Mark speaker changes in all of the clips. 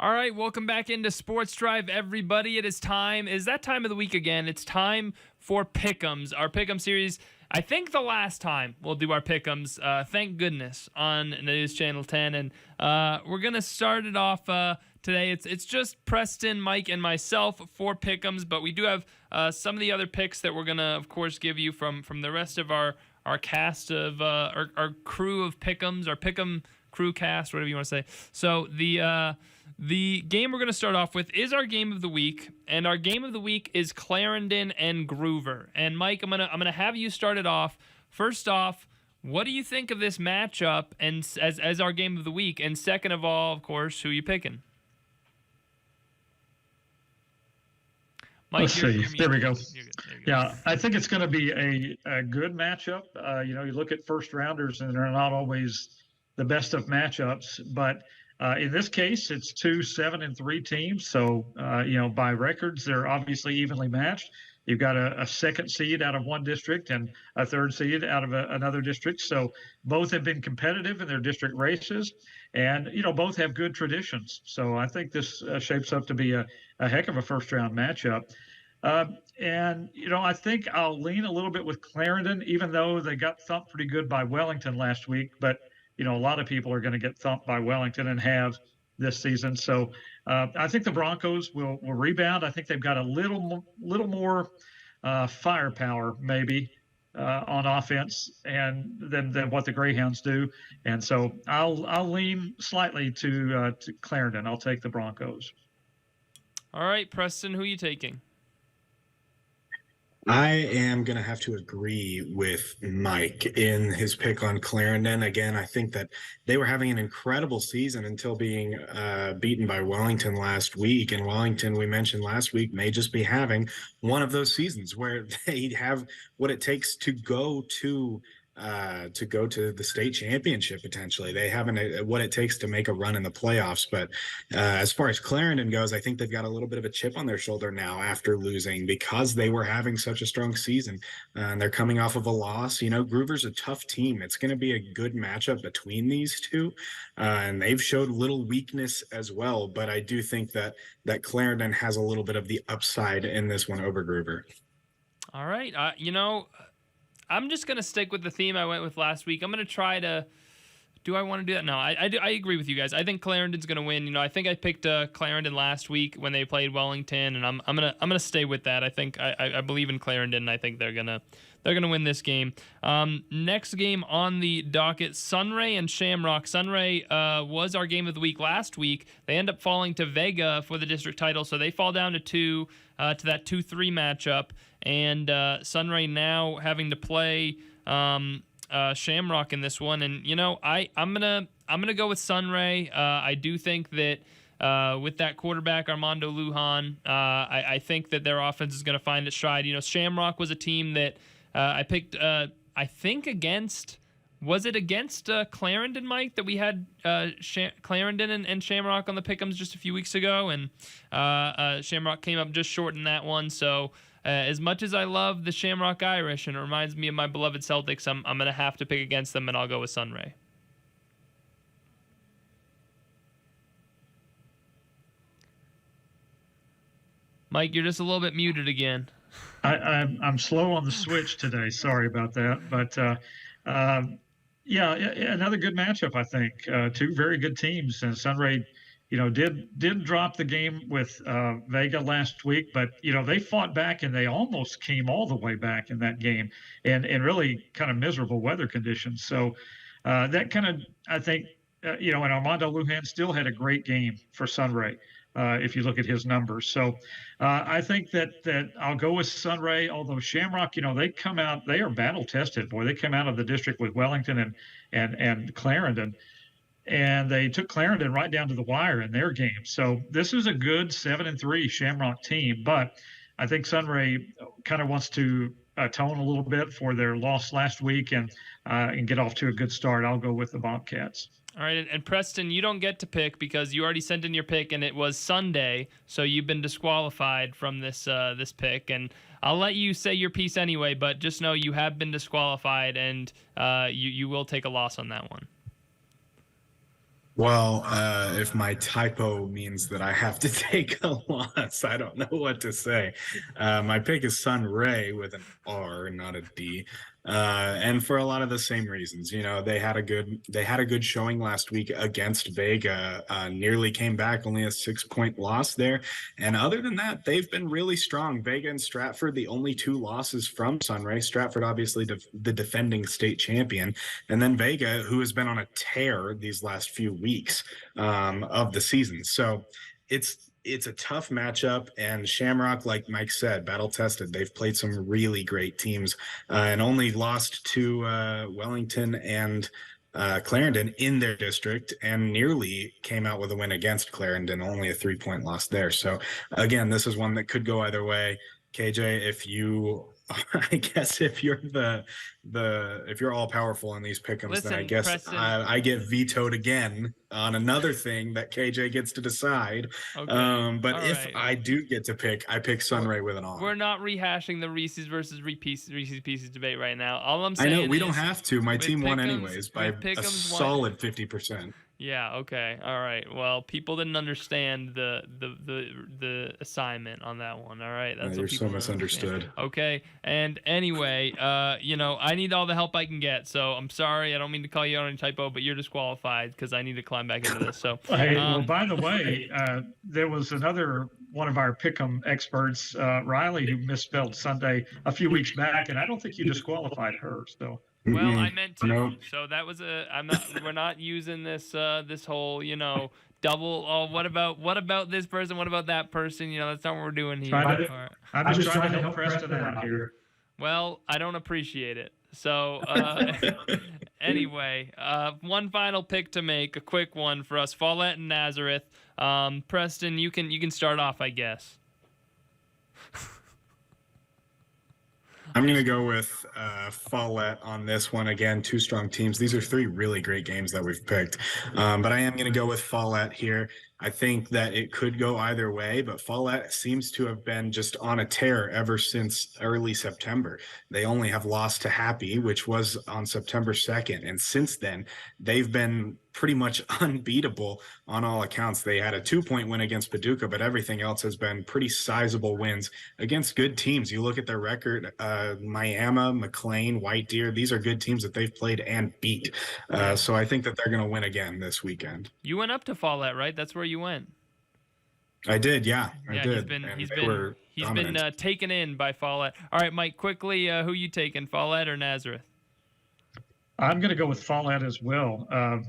Speaker 1: All right, welcome back into Sports Drive, everybody. It is time. It is that time of the week again. It's time for Pick'ems, our Pick'em series. I think the last time we'll do our Pick'ems, thank goodness, on News Channel 10. And we're going to start it off today. It's just Preston, Mike, and myself for Pick'ems, but we do have some of the other picks that we're going to, of course, give you from the rest of our cast of our crew of Pick'ems, our Pick'em crew cast, whatever you want to say. So the game we're going to start off with is our game of the week, and our game of the week is Clarendon and Gruver. And Mike, I'm gonna have you start it off. First off, what do you think of this matchup and as our game of the week? And second of all, of course, who are you picking?
Speaker 2: Mike, let's see. There we go. Yeah, I think it's going to be a good matchup. You look at first rounders, and they're not always the best of matchups, but in this case, it's 2 7-3 teams. So, by records, they're obviously evenly matched. You've got a second seed out of one district and a third seed out of another district. So both have been competitive in their district races, and, both have good traditions. So I think this shapes up to be a heck of a first-round matchup. I think I'll lean a little bit with Clarendon, even though they got thumped pretty good by Wellington last week. But a lot of people are going to get thumped by Wellington and have this season. So I think the Broncos will rebound. I think they've got a little more firepower maybe on offense than what the Greyhounds do. And so I'll lean slightly to Clarendon. I'll take the Broncos.
Speaker 1: All right, Preston, who are you taking?
Speaker 3: I am going to have to agree with Mike in his pick on Clarendon. Again, I think that they were having an incredible season until being beaten by Wellington last week. And Wellington, we mentioned last week, may just be having one of those seasons where they have what it takes to go to the state championship potentially. They have what it takes to make a run in the playoffs. But as far as Clarendon goes, I think they've got a little bit of a chip on their shoulder now after losing because they were having such a strong season. And they're coming off of a loss. Gruver's a tough team. It's going to be a good matchup between these two. And they've showed little weakness as well. But I do think that Clarendon has a little bit of the upside in this one over Gruver.
Speaker 1: All right. I'm just going to stick with the theme I went with last week. I'm going to try to... Do I want to do that? No, I agree with you guys. I think Clarendon's going to win. I think I picked Clarendon last week when they played Wellington, and I'm gonna stay with that. I think I believe in Clarendon, and I think they're gonna win this game. Next game on the docket, Sunray and Shamrock. Sunray was our game of the week last week. They end up falling to Vega for the district title, so they fall down to 2 to that 2-3 matchup. And Sunray now having to play Shamrock in this one, and I'm gonna go with Sunray. I do think that with that quarterback Armando Lujan, I think that their offense is gonna find its stride. Shamrock was a team that I picked. I think against. Was it against Clarendon, Mike, that we had Clarendon and Shamrock on the Pick'ems just a few weeks ago, and Shamrock came up just short in that one. So as much as I love the Shamrock Irish, and it reminds me of my beloved Celtics, I'm going to have to pick against them, and I'll go with Sunray. Mike, you're just a little bit muted again.
Speaker 2: I'm slow on the switch today. Sorry about that. But, another good matchup, I think. Two very good teams. And Sunray, did drop the game with Vega last week, but they fought back and they almost came all the way back in that game, and really kind of miserable weather conditions. So that kind of, I think, and Armando Lujan still had a great game for Sunray if you look at his numbers. So I think that I'll go with Sunray. Although Shamrock, they come out, they are battle tested. Boy, they come out of the district with Wellington and Clarendon. And they took Clarendon right down to the wire in their game. So this is a good 7-3 Shamrock team. But I think Sunray kind of wants to atone a little bit for their loss last week and get off to a good start. I'll go with the Bobcats.
Speaker 1: All right, and Preston, you don't get to pick because you already sent in your pick, and it was Sunday, so you've been disqualified from this pick. And I'll let you say your piece anyway, but just know you have been disqualified, and you will take a loss on that one.
Speaker 3: Well, if my typo means that I have to take a loss, I don't know what to say. My pick is Sunray with an R, not a D, and for a lot of the same reasons. They had a good showing last week against Vega. Nearly came back, only a 6-point loss there, and other than that, they've been really strong. Vega and Stratford, the only 2 losses from Sunray. Stratford, obviously, the defending state champion, and then Vega, who has been on a tear these last few weeks of the season. So it's a tough matchup, and Shamrock, like Mike said, battle tested. They've played some really great teams and only lost to Wellington and Clarendon in their district, and nearly came out with a win against Clarendon, only a 3-point loss there. So again, this is one that could go either way. KJ, if you I guess if you're if you're all powerful in these pick'ems,
Speaker 1: Listen,
Speaker 3: then I guess
Speaker 1: Preston.
Speaker 3: I get vetoed again on another thing that KJ gets to decide.
Speaker 1: Okay.
Speaker 3: But
Speaker 1: All
Speaker 3: if
Speaker 1: right.
Speaker 3: I do get to pick, I pick Sunray with an R.
Speaker 1: We're not rehashing the Reese's versus Reese's Pieces debate right now. All I'm
Speaker 3: I
Speaker 1: saying
Speaker 3: know we
Speaker 1: is,
Speaker 3: don't have to. My
Speaker 1: with
Speaker 3: team won
Speaker 1: pick'ems-
Speaker 3: anyways by
Speaker 1: with
Speaker 3: a
Speaker 1: pick'ems won-
Speaker 3: solid 50%.
Speaker 1: Yeah. Okay. All right. Well, people didn't understand the assignment on that one. All right. That's
Speaker 3: You're
Speaker 1: what
Speaker 3: so
Speaker 1: people don't understand.
Speaker 3: misunderstood.
Speaker 1: Okay. And anyway, I need all the help I can get. So I'm sorry. I don't mean to call you out on a typo, but you're disqualified because I need to climb back into this. So.
Speaker 2: Hey, well,
Speaker 1: Um,
Speaker 2: by the way, there was another one of our pick'em experts, Riley, who misspelled Sunday a few weeks back, and I don't think you disqualified her. So
Speaker 1: Well, I meant to.
Speaker 3: Nope.
Speaker 1: So that was we're not using this this whole, double. Oh, what about this person? What about that person? That's not what we're doing here.
Speaker 2: Trying to-
Speaker 1: All right.
Speaker 2: I'm just trying to help Preston out here.
Speaker 1: Well, I don't appreciate it. So anyway, one final pick to make, a quick one for us, Follett and Nazareth. Preston, you can start off, I guess.
Speaker 3: I'm going to go with Follett on this one. Again, 2 strong teams. These are 3 really great games that we've picked. But I am going to go with Follett here. I think that it could go either way, but Follett seems to have been just on a tear ever since early September. They only have lost to Happy, which was on September 2nd. And since then, they've been pretty much unbeatable on all accounts. They had a 2-point win against Paducah, but everything else has been pretty sizable wins against good teams. You look at their record, Miami, McLean, White Deer, these are good teams that they've played and beat. So I think that they're going to win again this weekend.
Speaker 1: You went up to Follett, right? That's where you went.
Speaker 3: I did, yeah. I
Speaker 1: Yeah,
Speaker 3: did.
Speaker 1: he's
Speaker 3: And they
Speaker 1: been
Speaker 3: were dominant.
Speaker 1: taken in by Follett. All right, Mike, quickly, who you taking, Follett or Nazareth?
Speaker 2: I'm going to go with Follett as well.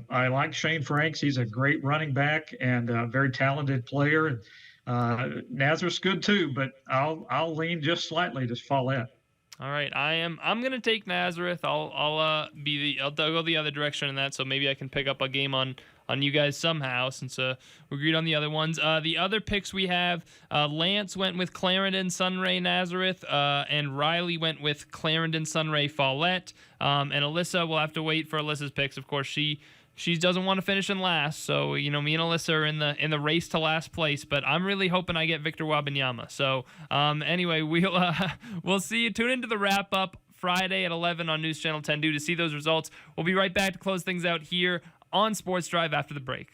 Speaker 2: I like Shane Franks. He's a great running back and a very talented player. And Nazareth's good too, but I'll lean just slightly to Follett.
Speaker 1: All right, I'm gonna take Nazareth. I'll go the other direction in that, so maybe I can pick up a game on you guys somehow, since we agreed on the other ones. The other picks we have, Lance went with Clarendon, Sunray, Nazareth, and Riley went with Clarendon, Sunray, Follett, and Alyssa, we'll have to wait for Alyssa's picks. Of course, she doesn't want to finish in last, so me and Alyssa are in the race to last place. But I'm really hoping I get Victor Wabanyama. So anyway, we'll see you. Tune into the wrap up Friday at 11 on News Channel 10 to see those results. We'll be right back to close things out here on Sports Drive after the break.